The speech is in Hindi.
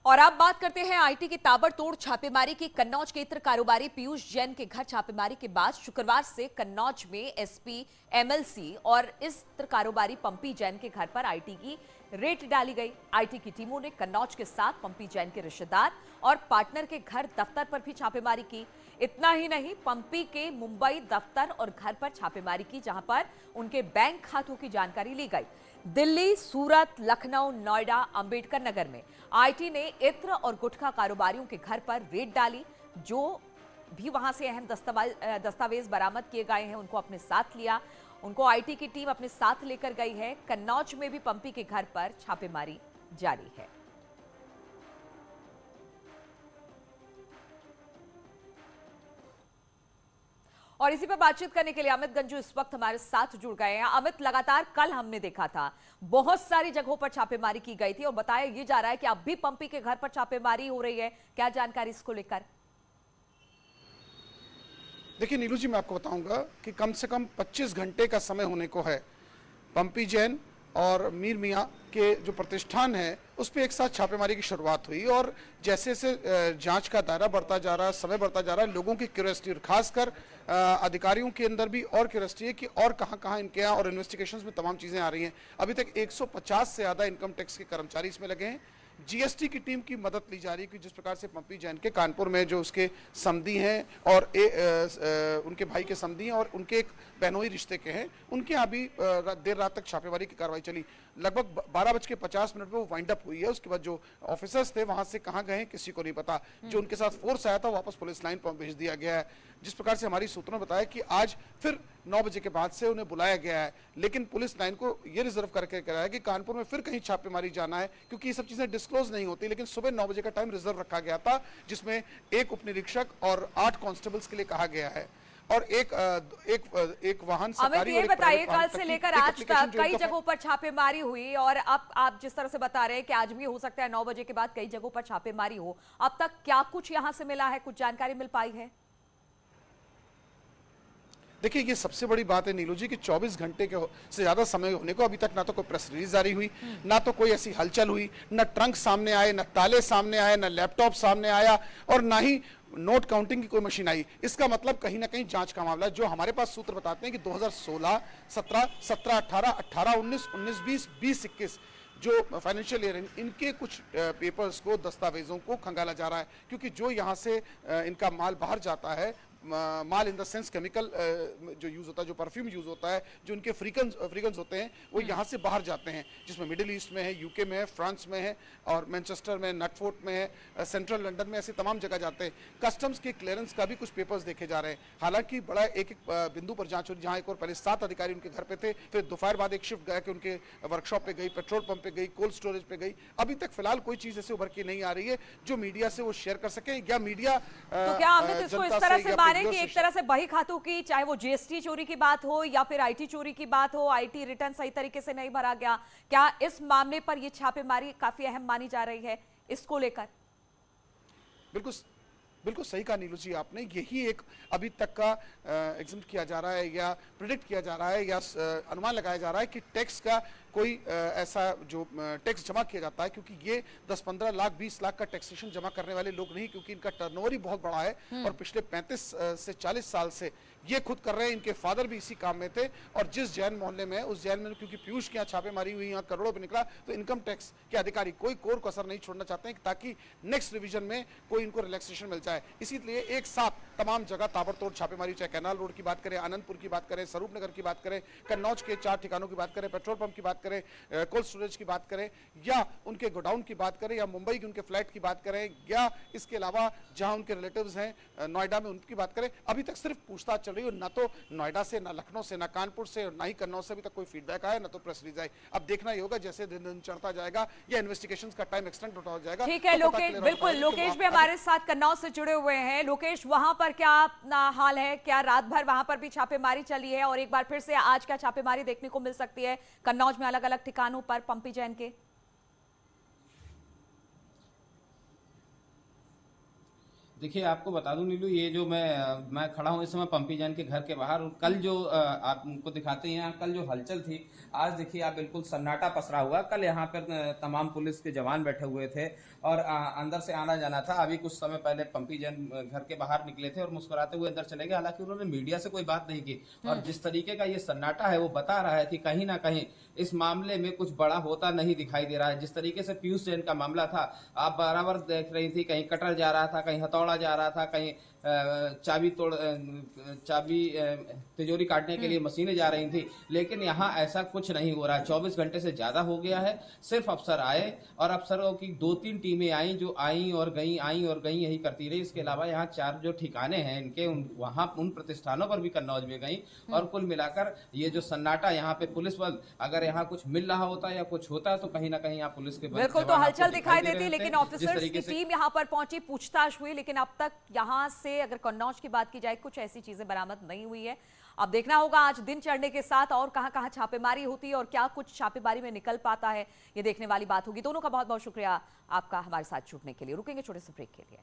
और अब बात करते हैं आईटी की ताबड़तोड़ छापेमारी की। कन्नौज के इत्र कारोबारी पीयूष जैन के घर छापेमारी के बाद शुक्रवार से कन्नौज में एसपी एमएलसी और इत्र कारोबारी पंपी जैन के घर पर आईटी की रेड डाली गई। आईटी की टीमों ने कन्नौज के साथ पंपी जैन के रिश्तेदार और पार्टनर के घर दफ्तर पर भी छापेमारी की। इतना ही नहीं, पंपी के मुंबई दफ्तर और घर पर छापेमारी की, जहां पर उनके बैंक खातों की जानकारी ली गई। दिल्ली, सूरत, लखनऊ, नोएडा, अंबेडकर नगर में आईटी ने इत्र और गुटखा कारोबारियों के घर पर रेड डाली। जो भी वहां से अहम दस्तावेज बरामद किए गए हैं उनको अपने साथ लिया। उनको आईटी की टीम अपने साथ लेकर गई है। कन्नौज में भी पंपी के घर पर छापेमारी जारी है। और इसी पर बातचीत करने के लिए अमित गंजू इस वक्त हमारे साथ जुड़ गए हैं। अमित, लगातार कल हमने देखा था बहुत सारी जगहों पर छापेमारी की गई थी और बताया ये जा रहा है कि अब भी पंपी के घर पर छापेमारी हो रही है। क्या जानकारी इसको लेकर? देखिए नीलू जी, मैं आपको बताऊंगा कि कम से कम 25 घंटे का समय होने को है। पंपी जैन और मीर मियाँ के जो प्रतिष्ठान है उस पर एक साथ छापेमारी की शुरुआत हुई और जैसे जैसे जांच का दायरा बढ़ता जा रहा है, समय बढ़ता जा रहा है, लोगों की क्यूरियोसिटी और खासकर अधिकारियों के अंदर भी और क्यूरियोसिटी है कि और कहां इनके यहाँ और इन्वेस्टिगेशंस में तमाम चीज़ें आ रही हैं। अभी तक 150 से ज़्यादा इनकम टैक्स के कर्मचारी इसमें लगे हैं। जीएसटी की टीम की मदद ली जा रही है कि जिस प्रकार से पंपी जैन के कानपुर में जो उसके समधी हैं और उनके भाई के समधी हैं और उनके एक बहनोई रिश्ते के हैं, उनके यहाँ भी देर रात तक छापेमारी की कार्रवाई चली। लगभग 12:50 पे वो वाइंड अप हुई है। उसके बाद जो ऑफिसर्स थे वहां से कहाँ गए किसी को नहीं पता। जो उनके साथ फोर्स आया था वापस पुलिस लाइन पर भेज दिया गया है। जिस प्रकार से हमारी सूत्रों ने बताया कि आज फिर 9 बजे के बाद से उन्हें बुलाया गया है, लेकिन पुलिस लाइन को ये रिजर्व करके कराया कि कानपुर में फिर कहीं छापेमारी जाना है, क्योंकि ये सब चीजें डिस्क्लोज नहीं होती। लेकिन सुबह 9 बजे का टाइम रिजर्व रखा गया था, जिसमें एक उप निरीक्षक और 8 कांस्टेबल्स के लिए कहा गया है और एक वाहन सरकारी। ये बताइए, कल से लेकर आज तक कई जगहों पर छापेमारी हुई और अब आप जिस तरह से बता रहे हैं कि आज भी हो सकता है 9 बजे के बाद कई जगहों पर छापेमारी हो, अब तक क्या कुछ यहां से मिला है, कुछ जानकारी मिल पाई है? देखिए, ये सबसे बड़ी बात है नीलू जी कि 24 घंटे के से ज्यादा समय होने को अभी तक ना तो कोई प्रेस रिलीज जारी हुई, ना तो कोई ऐसी हलचल हुई, ना ट्रंक सामने आए, ना ताले सामने आए, ना लैपटॉप सामने आया और ना ही नोट काउंटिंग की कोई मशीन आई। इसका मतलब कहीं ना कहीं जांच का मामला है। जो हमारे पास सूत्र बताते हैं कि 2016, 17, 17, 18, 18, 19, 19, 20, 20, 21 जो फाइनेंशियल ईयर इनके कुछ पेपर्स को, दस्तावेजों को खंगाला जा रहा है, क्योंकि जो यहाँ से इनका माल बाहर जाता है, माल इन द सेंस केमिकल जो यूज होता है, जो परफ्यूम यूज होता है, जो उनके फ्रीगन्स होते हैं, वो यहाँ से बाहर जाते हैं, जिसमें मिडिल ईस्ट में है, यूके में है, फ्रांस में है और मैनचेस्टर में, नटफोर्ट में है, सेंट्रल लंदन में, ऐसे तमाम जगह जाते हैं। कस्टम्स के क्लियरेंस का भी कुछ पेपर्स देखे जा रहे हैं। हालांकि बड़ा एक बिंदु पर जांच हो रही, जहाँ एक और पहले 7 अधिकारी उनके घर पे थे, फिर दोपहर बाद एक शिफ्ट गया कि उनके वर्कशॉप पे गई, पेट्रोल पंप पे गई, कोल्ड स्टोरेज पे गई। अभी तक फिलहाल कोई चीज ऐसे उभर के नहीं आ रही है जो मीडिया से वो शेयर कर सके, या मीडिया तो क्या अमित इसको इस तरह से माने कि एक तरह से बही खातों की, चाहे वो जीएसटी चोरी की बात हो या फिर आईटी चोरी की बात हो, आईटी रिटर्न सही तरीके से नहीं भरा गया, क्या इस मामले पर ये छापेमारी काफी अहम मानी जा रही है इसको लेकर? बिल्कुल सही कहा नीलू जी आपने। यही एक अभी तक का एग्जाम्प्ट किया जा रहा है या प्रिडिक्ट किया जा रहा है या अनुमान लगाया जा रहा है कि टैक्स का कोई ऐसा जो टैक्स जमा किया जाता है, क्योंकि ये 10-15 लाख 20 लाख का टैक्सेशन जमा करने वाले लोग नहीं, क्योंकि इनका टर्नओवर ही बहुत बड़ा है और पिछले 35 से 40 साल से ये खुद कर रहे हैं। इनके फादर भी इसी काम में थे और जिस जैन मोहल्ले में, उस जैन में क्योंकि पीयूष के यहाँ छापेमारी हुई, यहाँ करोड़ों पे निकला, तो इनकम टैक्स के अधिकारी कोई कोर कसर नहीं छोड़ना चाहते हैं ताकि नेक्स्ट रिवीजन में कोई इनको रिलैक्सेशन मिल जाए। इसीलिए एक साथ तमाम जगह ताबड़तोड़ छापेमारी, चाहे कैनाल रोड की बात करें, आनंदपुर की बात करें, स्वरूप नगर की बात करें, कन्नौज के 4 ठिकानों की बात करें, पेट्रोल पंप की बात करें, कोल्ड स्टोरेज की बात करें, या उनके गोडाउन की बात करें, या मुंबई के उनके फ्लैट की बात करें, या इसके अलावा जहां उनके रिलेटिव्स हैं नोएडा में, उनकी बात करें, अभी तक सिर्फ पूछताछ चल रही है। ना तो नोएडा से, ना लखनऊ से, ना कानपुर से, ना ही कन्नौज से अभी तक कोई फीडबैक आया, ना तो प्रेस रिलीज आई। अब देखना ही होगा जैसे दिन दिन चढ़ता जाएगा या इन्वेस्टिगेशन का टाइम एक्सटेंड होता जाएगा। ठीक है लोकेश, बिल्कुल लोकेश भी हमारे साथ कन्नौज से जुड़े हुए हैं। लोकेश, वहां पर क्या हाल है? क्या रात भर वहां पर भी छापेमारी चली है और एक बार फिर से आज क्या छापेमारी देखने को मिल सकती है कन्नौज में अलग अलग ठिकानों पर पंपी जैन के? देखिए, आपको बता दूं नीलू, ये जो मैं खड़ा हूँ इस समय पंपी जैन के घर के बाहर, और कल जो आपको दिखाते हैं यहाँ, कल जो हलचल थी, आज देखिए आप बिल्कुल सन्नाटा पसरा हुआ। कल यहाँ पर तमाम पुलिस के जवान बैठे हुए थे और अंदर से आना जाना था। अभी कुछ समय पहले पंपी जैन घर के बाहर निकले थे और मुस्कुराते हुए अंदर चले गए। हालांकि उन्होंने मीडिया से कोई बात नहीं की, और जिस तरीके का ये सन्नाटा है वो बता रहा है कि कहीं ना कहीं इस मामले में कुछ बड़ा होता नहीं दिखाई दे रहा है। जिस तरीके से पीयूष जैन का मामला था, आप बराबर देख रही थी, कहीं कटर जा रहा था, कहीं हथौड़ा जा रहा था, कहीं चाबी तिजोरी काटने के लिए मशीनें जा रही थी, लेकिन यहाँ ऐसा कुछ नहीं हो रहा है। 24 घंटे से ज्यादा हो गया है। सिर्फ अफसर आए और अफसरों की 2-3 टीमें आई, जो आई और गई यही करती रही। इसके अलावा यहाँ 4 जो ठिकाने हैं इनके, वहां उन प्रतिष्ठानों पर भी कन्नौज में गई। और कुल मिलाकर ये जो सन्नाटा, यहाँ पे पुलिस बल, अगर यहाँ कुछ मिल रहा होता या कुछ होता तो कहीं ना कहीं यहाँ पुलिस के बिल्कुल, तो हलचल दिखाई देती, लेकिन ऑफिसर्स की तरीके से टीम यहाँ पर पहुंची, पूछताछ हुई, लेकिन अब तक यहाँ से अगर कन्नौज की बात की जाए कुछ ऐसी चीजें बरामद नहीं हुई है। अब देखना होगा आज दिन चढ़ने के साथ और कहां-कहां छापेमारी होती है और क्या कुछ छापेमारी में निकल पाता है, ये देखने वाली बात होगी। दोनों का बहुत बहुत शुक्रिया आपका हमारे साथ जुड़ने के लिए। रुकेंगे छोटे से ब्रेक के लिए।